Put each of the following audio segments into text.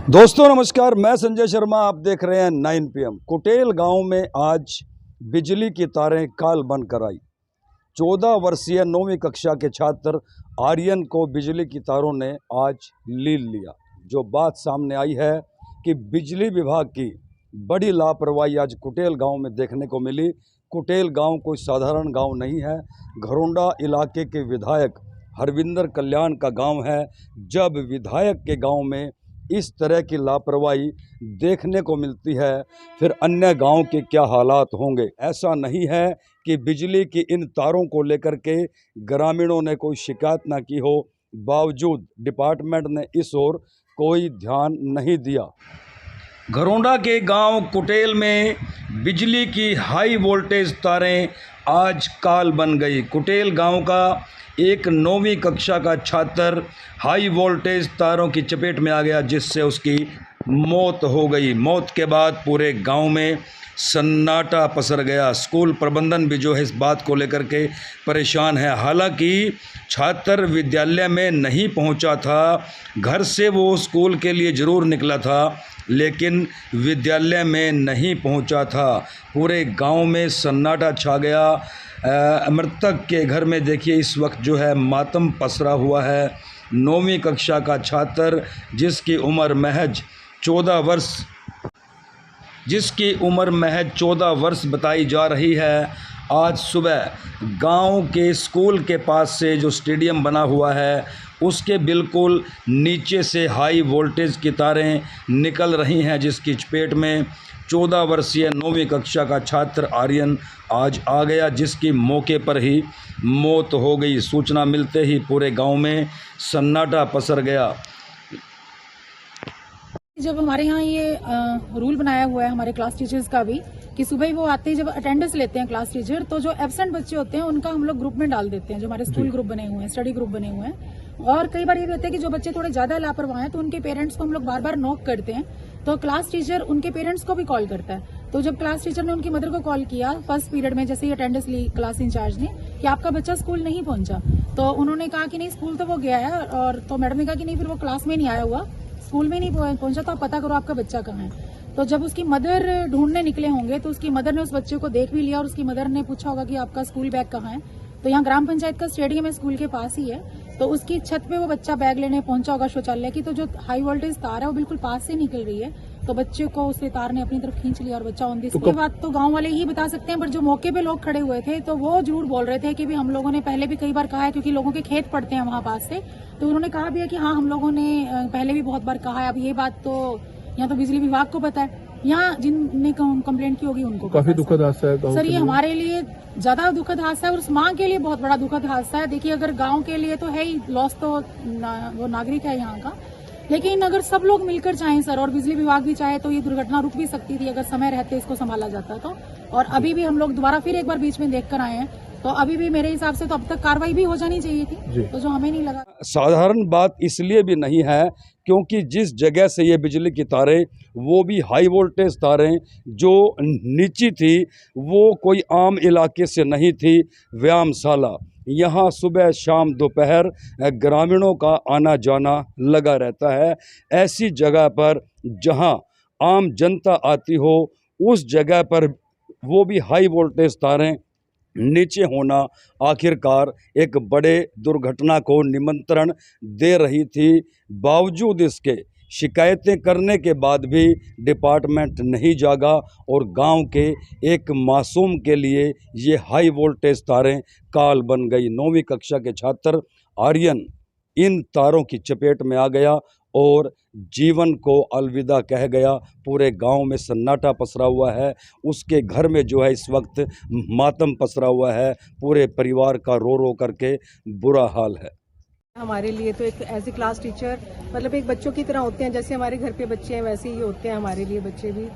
दोस्तों नमस्कार, मैं संजय शर्मा। आप देख रहे हैं 9 PM। कुटेल गांव में आज बिजली की तारें काल बनकर आई। 14 वर्षीय 9वीं कक्षा के छात्र आर्यन को बिजली की तारों ने आज लील लिया। जो बात सामने आई है कि बिजली विभाग की बड़ी लापरवाही आज कुटेल गांव में देखने को मिली। कुटेल गांव कोई साधारण गांव नहीं है। घरोंडा इलाके के विधायक हरविंदर कल्याण का गांव है। जब विधायक के गांव में इस तरह की लापरवाही देखने को मिलती है, फिर अन्य गांव के क्या हालात होंगे। ऐसा नहीं है कि बिजली की इन तारों को लेकर के ग्रामीणों ने कोई शिकायत ना की हो, बावजूद डिपार्टमेंट ने इस ओर कोई ध्यान नहीं दिया। घरोंडा के गांव कुटेल में बिजली की हाई वोल्टेज तारें आज काल बन गई। कुटेल गांव का एक 9वीं कक्षा का छात्र हाई वोल्टेज तारों की चपेट में आ गया, जिससे उसकी मौत हो गई। मौत के बाद पूरे गांव में सन्नाटा पसर गया। स्कूल प्रबंधन भी जो है इस बात को लेकर के परेशान है। हालांकि छात्र विद्यालय में नहीं पहुंचा था, घर से वो स्कूल के लिए ज़रूर निकला था, लेकिन विद्यालय में नहीं पहुंचा था। पूरे गांव में सन्नाटा छा गया। मृतक के घर में देखिए इस वक्त जो है मातम पसरा हुआ है। 9वीं कक्षा का छात्र जिसकी उम्र महज 14 वर्ष बताई जा रही है, आज सुबह गांव के स्कूल के पास से जो स्टेडियम बना हुआ है उसके बिल्कुल नीचे से हाई वोल्टेज की तारें निकल रही हैं, जिसकी चपेट में 14 वर्षीय 9वीं कक्षा का छात्र आर्यन आज आ गया, जिसकी मौके पर ही मौत हो गई। सूचना मिलते ही पूरे गांव में सन्नाटा पसर गया। जब हमारे यहाँ ये रूल बनाया हुआ है हमारे क्लास टीचर्स का भी कि सुबह ही वो आते ही जब अटेंडेंस लेते हैं क्लास टीचर, तो जो एब्सेंट बच्चे होते हैं उनका हम लोग ग्रुप में डाल देते हैं। जो हमारे स्कूल ग्रुप बने हुए हैं, स्टडी ग्रुप बने हुए हैं। और कई बार ये भी होता है कि जो बच्चे थोड़े ज्यादा लापरवाह हैं तो उनके पेरेंट्स को हम लोग बार बार नॉक करते हैं, तो क्लास टीचर उनके पेरेंट्स को भी कॉल करता है। तो जब क्लास टीचर ने उनकी मदर को कॉल किया फर्स्ट पीरियड में, जैसे ही अटेंडेंस ली क्लास इंचार्ज ने कि आपका बच्चा स्कूल नहीं पहुंचा, तो उन्होंने कहा कि नहीं स्कूल तो वो गया है। और तो मैडम ने कहा कि नहीं, फिर वो क्लास में नहीं आया हुआ, स्कूल में नहीं पहुंचा, तो आप पता करो आपका बच्चा कहाँ है। तो जब उसकी मदर ढूंढने निकले होंगे तो उसकी मदर ने उस बच्चे को देख भी लिया और उसकी मदर ने पूछा होगा कि आपका स्कूल बैग कहाँ है। तो यहाँ ग्राम पंचायत का स्टेडियम है, स्कूल के पास ही है, तो उसकी छत पे वो बच्चा बैग लेने पहुंचा होगा शौचालय की। तो जो हाई वोल्टेज तार है वो बिल्कुल पास से निकल रही है, तो बच्चे को उससे तार ने अपनी तरफ खींच लिया और बच्चा ऑन दी स्पॉट। बात तो गांव वाले ही बता सकते हैं, पर जो मौके पे लोग खड़े हुए थे तो वो जरूर बोल रहे थे कि भी हम लोगों ने पहले भी कई बार कहा है, क्योंकि लोगों के खेत पड़ते हैं वहां पास से, तो उन्होंने कहा भी है कि हाँ हम लोगों ने पहले भी बहुत बार कहा है। अब ये बात तो यहाँ तो बिजली विभाग को पता है, यहाँ जिनने कंप्लेंट की होगी उनको काफी दुखद हादसा है सर। ये हमारे लिए ज्यादा दुखद हादसा है और उस माँ के लिए बहुत बड़ा दुखद हादसा है। देखिए, अगर गांव के लिए तो है ही लॉस, तो वो नागरिक है यहाँ का, लेकिन अगर सब लोग मिलकर चाहें सर और बिजली विभाग भी चाहे तो ये दुर्घटना रुक भी सकती थी अगर समय रहते इसको संभाला जाता तो। और अभी भी हम लोग दोबारा फिर एक बार बीच में देख कर आए हैं, तो अभी भी मेरे हिसाब से तो अब तक कार्रवाई भी हो जानी चाहिए थी, तो जो हमें नहीं लगा। साधारण बात इसलिए भी नहीं है क्योंकि जिस जगह से ये बिजली की तारें, वो भी हाई वोल्टेज तारें जो नीची थी, वो कोई आम इलाके से नहीं थी, व्यायामशाला। यहाँ सुबह शाम दोपहर ग्रामीणों का आना जाना लगा रहता है। ऐसी जगह पर जहाँ आम जनता आती हो, उस जगह पर वो भी हाई वोल्टेज तारें नीचे होना आखिरकार एक बड़े दुर्घटना को निमंत्रण दे रही थी। बावजूद इसके शिकायतें करने के बाद भी डिपार्टमेंट नहीं जागा और गांव के एक मासूम के लिए ये हाई वोल्टेज तारें काल बन गई। 9वीं कक्षा के छात्र आर्यन इन तारों की चपेट में आ गया और जीवन को अलविदा कह गया। पूरे गांव में सन्नाटा पसरा हुआ है। उसके घर में जो है इस वक्त मातम पसरा हुआ है। पूरे परिवार का रो रो करके बुरा हाल है। हमारे लिए तो एक एज ए क्लास टीचर मतलब एक बच्चों की तरह होते हैं, जैसे हमारे घर पे बच्चे हैं वैसे ही होते हैं हमारे लिए बच्चे भी।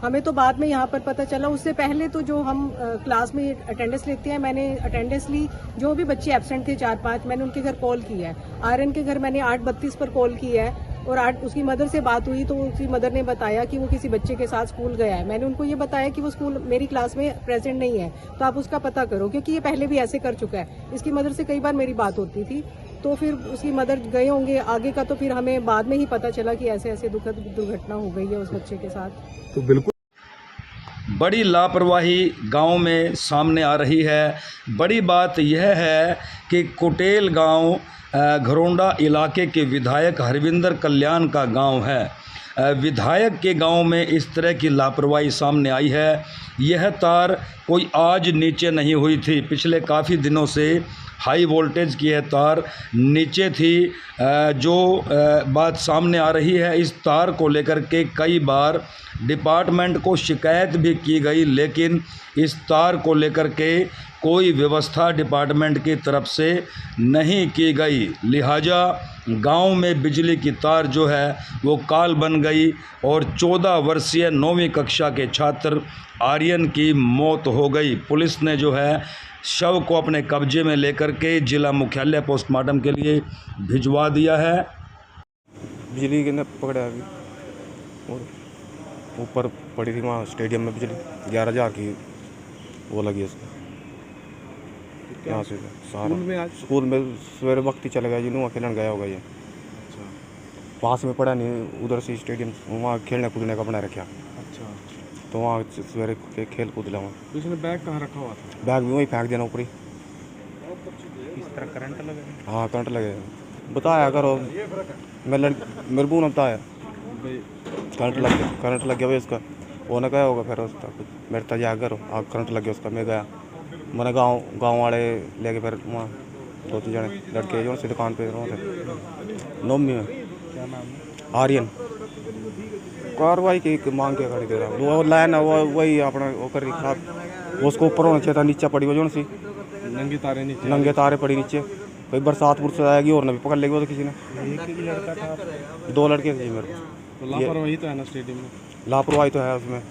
हमें तो बाद में यहाँ पर पता चला, उससे पहले तो जो हम क्लास में अटेंडेंस लेते हैं, मैंने अटेंडेंस ली, जो भी बच्चे एब्सेंट थे 4-5, मैंने उनके घर कॉल किया है। आर्यन के घर मैंने 8:32 पर कॉल किया है और 8 उसकी मदर से बात हुई तो उसकी मदर ने बताया कि वो किसी बच्चे के साथ स्कूल गया है। मैंने उनको ये बताया कि वो स्कूल मेरी क्लास में प्रेजेंट नहीं है, तो आप उसका पता करो, क्योंकि ये पहले भी ऐसे कर चुका है। इसकी मदर से कई बार मेरी बात होती थी, तो फिर उसकी मदर गए होंगे, आगे का तो फिर हमें बाद में ही पता चला कि ऐसे ऐसे दुखद दुर्घटना हो गई है उस बच्चे के साथ। तो बिल्कुल बड़ी लापरवाही गांव में सामने आ रही है। बड़ी बात यह है कि कुटेल गांव घरोंडा इलाके के विधायक हरविंदर कल्याण का गांव है। विधायक के गांव में इस तरह की लापरवाही सामने आई है। यह तार कोई आज नीचे नहीं हुई थी, पिछले काफ़ी दिनों से हाई वोल्टेज की यह तार नीचे थी। जो बात सामने आ रही है, इस तार को लेकर के कई बार डिपार्टमेंट को शिकायत भी की गई, लेकिन इस तार को लेकर के कोई व्यवस्था डिपार्टमेंट की तरफ से नहीं की गई। लिहाजा गांव में बिजली की तार जो है वो काल बन गई और 14 वर्षीय 9वीं कक्षा के छात्र आर्यन की मौत हो गई। पुलिस ने जो है शव को अपने कब्जे में लेकर के जिला मुख्यालय पोस्टमार्टम के लिए भिजवा दिया है। बिजली के ने पकड़ा अभी और ऊपर पड़ी थी वहाँ स्टेडियम में बिजली 11,000 की वो लगी उसको। यहाँ से सारा स्कूल में सवेरे वक्त ही चला गया जी, वहाँ खेलने गया होगा ये। पास में पड़ा नहीं, उधर से स्टेडियम वहाँ खेलने कूदने का बना रखा। अच्छा, तो वहाँ सवेरे खेल कूद लिया। वहाँ उसने बैग कहाँ रखा हुआ था? बैग भी वहीं फेंक देना ऊपर ही। किस तरह करंट लगे? हाँ करंट लगे। बताया करो, मेरे बू ने बताया करंट लग गया भाई उसका। वो ने कहा होगा फिर उसका कुछ मेरे तक जा करो करंट लग गया उसका। मैं गया, मैंने गाँव वाले लेके फिर वहाँ 2-3 जने लड़के जो से दुकान पे रहे नोमी में। क्या नाम है? आर्यन। कार्रवाई की मांग के गाड़ी दे रहा हूँ। वो लाइन है वो वही अपना वो कर रही खराब। उसको ऊपर होना चाहिए था, नीचे पड़ी वो जो सी नंगे तारे नीचे? नंगे तारे पड़ी नीचे। कोई बरसात बुरसात आएगी और न भी पकड़ लेगी वो तो किसी ने। एक ही लड़का था? 2 लड़के थे मेरे को। तो लापरवाही तो है ना स्टेडियम में? लापरवाही तो है उसमें।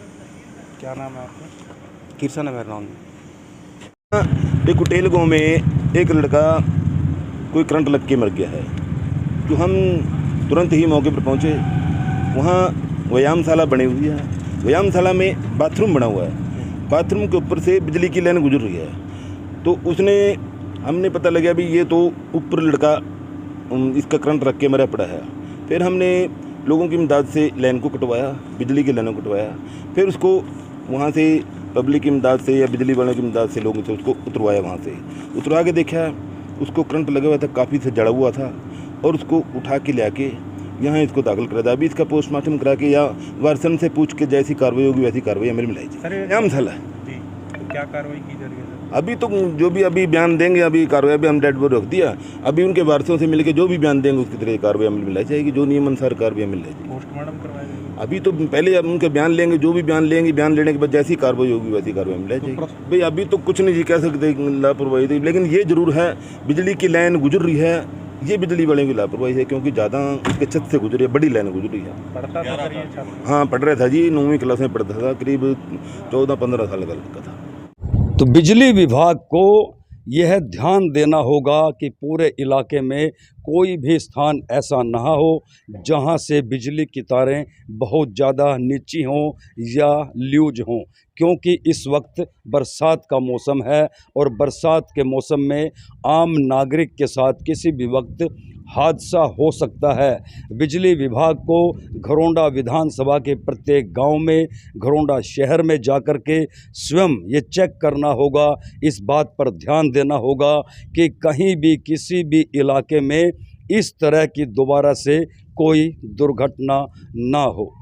क्या नाम है आपका? किरसन है मेरा नाम। एक कुटेल गाँव में एक लड़का कोई करंट लग के मर गया है। तो हम तुरंत ही मौके पर पहुंचे। वहाँ व्यायामशाला बनी हुई है, व्यायामशाला में बाथरूम बना हुआ है। बाथरूम के ऊपर से बिजली की लाइन गुजर रही है। तो हमने पता लगा भी ये तो ऊपर लड़का इसका करंट रख के मरा पड़ा है। फिर हमने लोगों की इमदाद से लाइन को कटवाया, बिजली की लाइन को कटवाया। फिर उसको वहाँ से पब्लिक की इमदाद से या बिजली वालों की इमदाद से लोगों से उसको उतरवाया। वहाँ से उतरवा के देखा उसको करंट लगा हुआ था, काफ़ी से जड़ा हुआ था, और उसको उठा के ले आके यहाँ इसको दाखिल करा था। अभी इसका पोस्टमार्टम करा के या वारसन से पूछ के जैसी कार्रवाई होगी वैसी कार्रवाई हमें मिलाई जाए। व्यायामशाला जी, तो क्या कार्रवाई की जा रही है? अभी तो जो भी अभी बयान देंगे, अभी कार्रवाई भी हम डेड बॉडी रख दिया। अभी उनके वारसों से मिलकर जो भी बयान देंगे उसकी तरह कार्रवाई हमें मिलाई जाएगी, जो नियम अनुसार कार्रवाई मिल जाएगी। पोस्टमार्टम करवाएंगे? अभी तो पहले अब उनके बयान लेंगे, जो भी बयान लेंगे, बयान लेने के बाद जैसी कार्रवाई होगी वैसी कार्रवाई मिलाई जाएगी। भाई अभी तो कुछ नहीं जी कह सकते लापरवाही थी, लेकिन ये जरूर है बिजली की लाइन गुजर रही है, ये बिजली वाले की लापरवाही है, क्योंकि ज़्यादा उसके छत से गुजरी है, बड़ी लाइन गुजर रही है। पढ़ता था सर ये छात्र? हाँ पढ़ रहा था जी, 9वीं क्लास में पढ़ता था, करीब 14-15 साल का लड़का था। तो बिजली विभाग को यह ध्यान देना होगा कि पूरे इलाके में कोई भी स्थान ऐसा ना हो जहां से बिजली की तारें बहुत ज़्यादा नीची हों या लूज हों, क्योंकि इस वक्त बरसात का मौसम है और बरसात के मौसम में आम नागरिक के साथ किसी भी वक्त हादसा हो सकता है। बिजली विभाग को घरोंडा विधानसभा के प्रत्येक गांव में, घरोंडा शहर में जाकर के स्वयं ये चेक करना होगा, इस बात पर ध्यान देना होगा कि कहीं भी किसी भी इलाके में इस तरह की दोबारा से कोई दुर्घटना ना हो।